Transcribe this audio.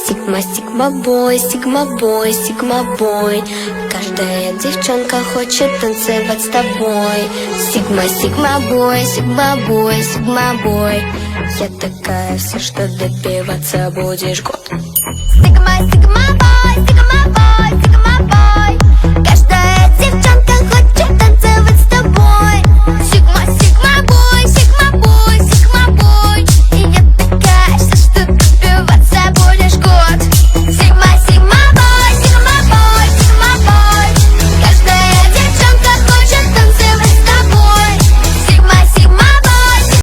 Сигма, сигма бой, сигма бой, сигма бой. Каждая девчонка хочет танцевать с тобой. Сигма, сигма бой, сигма бой, сигма бой. Я такая, все, что добиваться будешь год. Сигма, сигма,